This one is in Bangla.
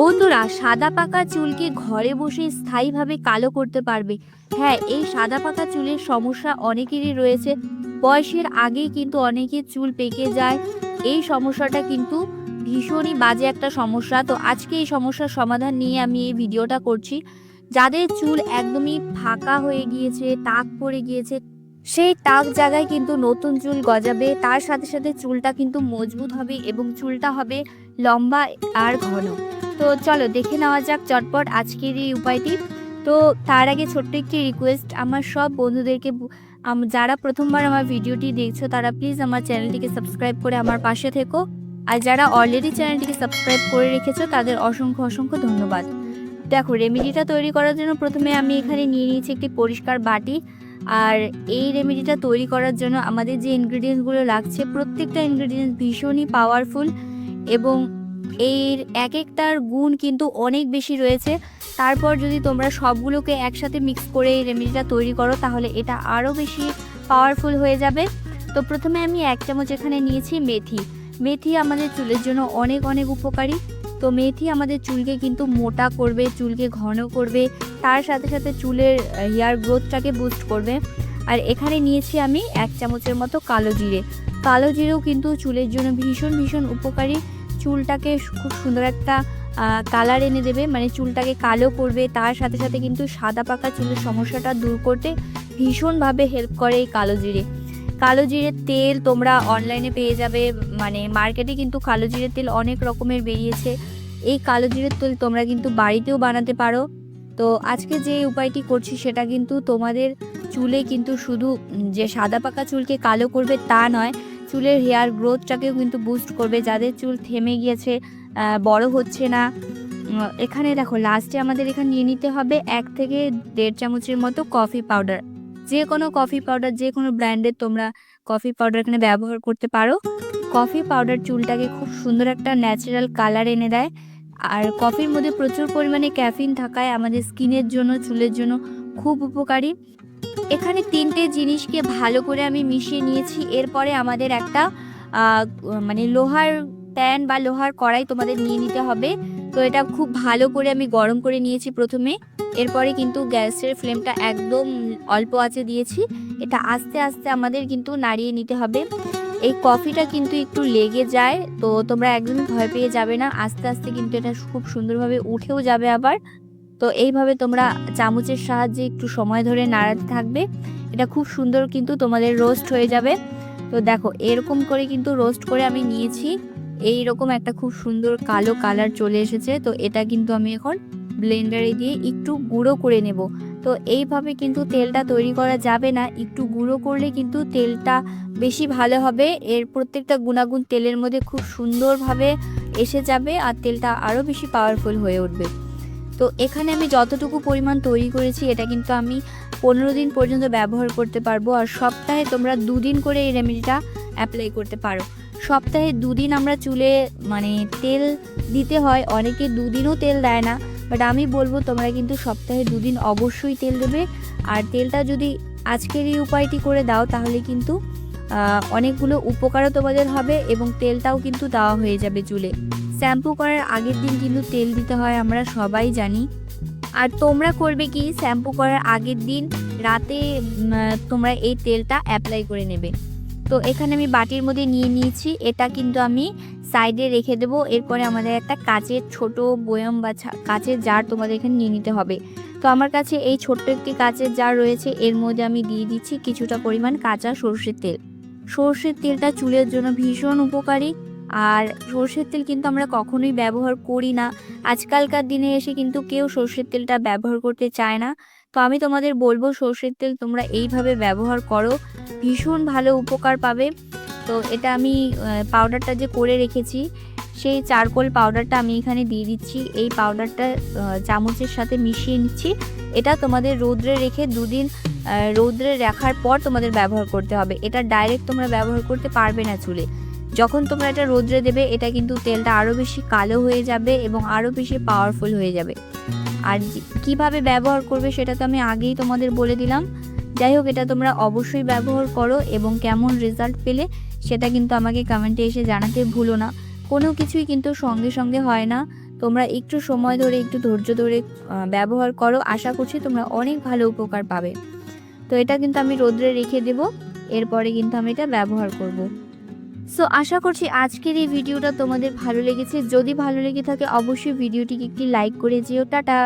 বন্ধুরা, সাদা পাকা চুলকে ঘরে বসে স্থায়ীভাবে কালো করতে পারবে। হ্যাঁ, এই সাদা পাকা চুলের সমস্যা অনেকেরই রয়েছে। বয়সের আগেই কিন্তু অনেকের চুল পেকে যায়। এই সমস্যাটা কিন্তু ভীষণই বাজে একটা সমস্যা। তো আজকে এই সমস্যার সমাধান নিয়ে আমি এই ভিডিওটা করছি। যাদের চুল একদমই ফাঁকা হয়ে গিয়েছে, টাক পড়ে গিয়েছে, সেই টাক জায়গায় কিন্তু নতুন চুল গজাবে। তার সাথে সাথে চুলটা কিন্তু মজবুত হবে এবং চুলটা হবে লম্বা আর ঘন। তো চলো দেখে নেওয়া যাক চটপট আজকের এই উপায়টি। তো তার আগে ছোট্ট একটি রিকোয়েস্ট, আমার সব বন্ধুদেরকে যারা প্রথমবার আমার ভিডিওটি দেখছো তারা প্লিজ আমার চ্যানেলটিকে সাবস্ক্রাইব করে আমার পাশে থেকো। আর যারা অলরেডি চ্যানেলটিকে সাবস্ক্রাইব করে রেখেছো তাদের অসংখ্য অসংখ্য ধন্যবাদ। দেখো, রেমেডিটা তৈরি করার জন্য প্রথমে আমি এখানে নিয়ে নিয়েছি একটি পরিষ্কার বাটি। আর এই রেমেডিটা তৈরি করার জন্য আমাদের যে ইনগ্রিডিয়েন্টসগুলো লাগছে, প্রত্যেকটা ইনগ্রিডিয়েন্টস ভীষণই পাওয়ারফুল এবং এর এক একটার গুণ কিন্তু অনেক বেশি রয়েছে। তারপর যদি তোমরা সবগুলোকে একসাথে মিক্স করে এই রেমেডিটা তৈরি করো তাহলে এটা আরও বেশি পাওয়ারফুল হয়ে যাবে। তো প্রথমে আমি 1 চামচ এখানে নিয়েছি মেথি। মেথি আমাদের চুলের জন্য অনেক অনেক উপকারী। তো মেথি আমাদের চুলকে কিন্তু মোটা করবে, চুলকে ঘন করবে, তার সাথে সাথে চুলের হেয়ার গ্রোথটাকে বুস্ট করবে। আর এখানে নিয়েছি আমি 1 চামচের মতো কালো জিরে। কালো জিরেও কিন্তু চুলের জন্য ভীষণ ভীষণ উপকারী। চুলটাকে খুব সুন্দর একটা কালার এনে দেবে, মানে চুলটাকে কালো করবে। তার সাথে সাথে কিন্তু সাদা পাকা চুলের সমস্যাটা দূর করতে ভীষণভাবে হেল্প করে এই কালো জিরে। কালো জিরের তেল তোমরা অনলাইনে পেয়ে যাবে, মানে মার্কেটে কিন্তু কালো জিরের তেল অনেক রকমের বেরিয়েছে। এই কালো জিরের তেল তোমরা কিন্তু বাড়িতেও বানাতে পারো। তো আজকে যে উপায়টি করছি সেটা কিন্তু তোমাদের চুলে কিন্তু শুধু যে সাদা পাকা চুলকে কালো করবে তা নয়, চুলের হেয়ার গ্রোথটাকেও কিন্তু বুস্ট করবে। যাদের চুল থেমে গিয়েছে, বড় হচ্ছে না, এখানে দেখো লাস্টে আমাদের এখানে নিয়ে নিতে হবে 1 থেকে 1.5 চামচের মতো কফি পাউডার। যে কোনো কফি পাউডার, যে কোনো ব্র্যান্ডের তোমরা কফি পাউডার এখানে ব্যবহার করতে পারো। কফি পাউডার চুলটাকে খুব সুন্দর একটা ন্যাচারাল কালার এনে দেয়। আর কফির মধ্যে প্রচুর পরিমাণে ক্যাফিন থাকায় আমাদের স্কিনের জন্য, চুলের জন্য খুব উপকারী। এখানে 3টে জিনিসকে ভালো করে আমি মিশিয়ে নিয়েছি। এরপরে আমাদের একটা মানে লোহার প্যান বা লোহার কড়াই তোমাদের নিয়ে নিতে হবে। তো এটা খুব ভালো করে আমি গরম করে নিয়েছি প্রথমে। এরপরে কিন্তু গ্যাসের ফ্লেমটা একদম অল্প আঁচে দিয়েছি। এটা আস্তে আস্তে আমাদের কিন্তু নাড়িয়ে নিতে হবে। এই কফিটা কিন্তু একটু লেগে যায়, তো তোমরা একদমই ভয় পেয়ে যাবে না। আস্তে আস্তে কিন্তু এটা খুব সুন্দরভাবে উঠেও যাবে আবার। তো এইভাবে তোমরা চামচের সাহায্যে একটু সময় ধরে নাড়াতে থাকবে। এটা খুব সুন্দর কিন্তু তোমাদের রোস্ট হয়ে যাবে। তো দেখো, এরকম করে কিন্তু রোস্ট করে আমি নিয়েছি। এই রকম একটা খুব সুন্দর কালো কালার চলে এসেছে। তো এটা কিন্তু আমি এখন ব্লেন্ডারে দিয়ে একটু গুঁড়ো করে নেব। তো এইভাবে কিন্তু তেলটা তৈরি করা যাবে না, একটু গুঁড়ো করলে কিন্তু তেলটা বেশি ভালো হবে। এর প্রত্যেকটা গুণাগুণ তেলের মধ্যে খুব সুন্দরভাবে এসে যাবে আর তেলটা আরও বেশি পাওয়ারফুল হয়ে উঠবে। তো এখানে আমি যতটুকু পরিমাণ তৈরি করেছি এটা কিন্তু আমি 15 দিন পর্যন্ত ব্যবহার করতে পারবো। আর সপ্তাহে তোমরা 2 দিন করে এই রেমেডিটা অ্যাপ্লাই করতে পারো। সপ্তাহে 2 দিন আমরা চুলে মানে তেল দিতে হয়, অনেকে 2 দিনও তেল দেয় না, বাট আমি বলবো তোমরা কিন্তু সপ্তাহে 2 দিন অবশ্যই তেল দেবে। আর তেলটা যদি আজকের এই উপায়টি করে দাও তাহলে কিন্তু অনেকগুলো উপকারও তোমাদের হবে এবং তেলটাও কিন্তু দেওয়া হয়ে যাবে চুলে। শ্যাম্পু করার আগের দিন কিন্তু তেল দিতে হয়, আমরা সবাই জানি। আর তোমরা করবে কি, শ্যাম্পু করার আগের দিন রাতে তোমরা এই তেলটা অ্যাপ্লাই করে নেবে। তো এখানে আমি বাটির মধ্যে নিয়ে নিয়েছি, এটা কিন্তু আমি সাইডে রেখে দেবো। এরপরে আমাদের একটা কাচের ছোট বয়ম বা কাচের জার তোমাদের এখানে নিয়ে নিতে হবে। তো আমার কাছে এই ছোট্ট একটি কাচের জার রয়েছে, এর মধ্যে আমি দিয়ে দিচ্ছি কিছুটা পরিমাণ কাঁচা সরষের তেল। সরষের তেলটা চুলের জন্য ভীষণ উপকারী। আর সরষের তেল কিন্তু আমরা কখনোই ব্যবহার করি না। আজকালকার দিনে এসে কিন্তু কেউ সরষের তেলটা ব্যবহার করতে চায় না। তো আমি তোমাদের বলবো সরষের তেল তোমরা এইভাবে ব্যবহার করো, ভীষণ ভালো উপকার পাবে। তো এটা আমি পাউডারটা যে করে রেখেছি সেই চারকোল পাউডারটা আমি এখানে দিয়ে দিচ্ছি। এই পাউডারটা চামচের সাথে মিশিয়ে নিচ্ছি। এটা তোমাদের রৌদ্রে রেখে 2 দিন রৌদ্রে রাখার পর তোমাদের ব্যবহার করতে হবে। এটা ডাইরেক্ট তোমরা ব্যবহার করতে পারবে না চুলে। যখন তোমরা এটা রৌদ্রে দেবে এটা কিন্তু তেলটা আরও বেশি কালো হয়ে যাবে এবং আরও বেশি পাওয়ারফুল হয়ে যাবে। আর কিভাবে ব্যবহার করবে সেটা তো আমি আগেই তোমাদের বলে দিলাম। যাই হোক, এটা তোমরা অবশ্যই ব্যবহার করো এবং কেমন রেজাল্ট পেলে সেটা কিন্তু আমাকে কমেন্টে এসে জানাতে ভুলো না। কোনো কিছুই কিন্তু সঙ্গে সঙ্গে হয় না। তোমরা একটু সময় ধরে একটু ধৈর্য ধরে ব্যবহার করো, আশা করছি তোমরা অনেক ভালো উপকার পাবে। তো এটা কিন্তু আমি রোদ্রে রেখে দেব, এরপরে কিন্তু আমি এটা ব্যবহার করব। সো আশা করছি আজকের এই ভিডিওটা তোমাদের ভালো লেগেছে। যদি ভালো লেগে থাকে অবশ্যই ভিডিওটিকে একটি লাইক করে যেও। টাটা।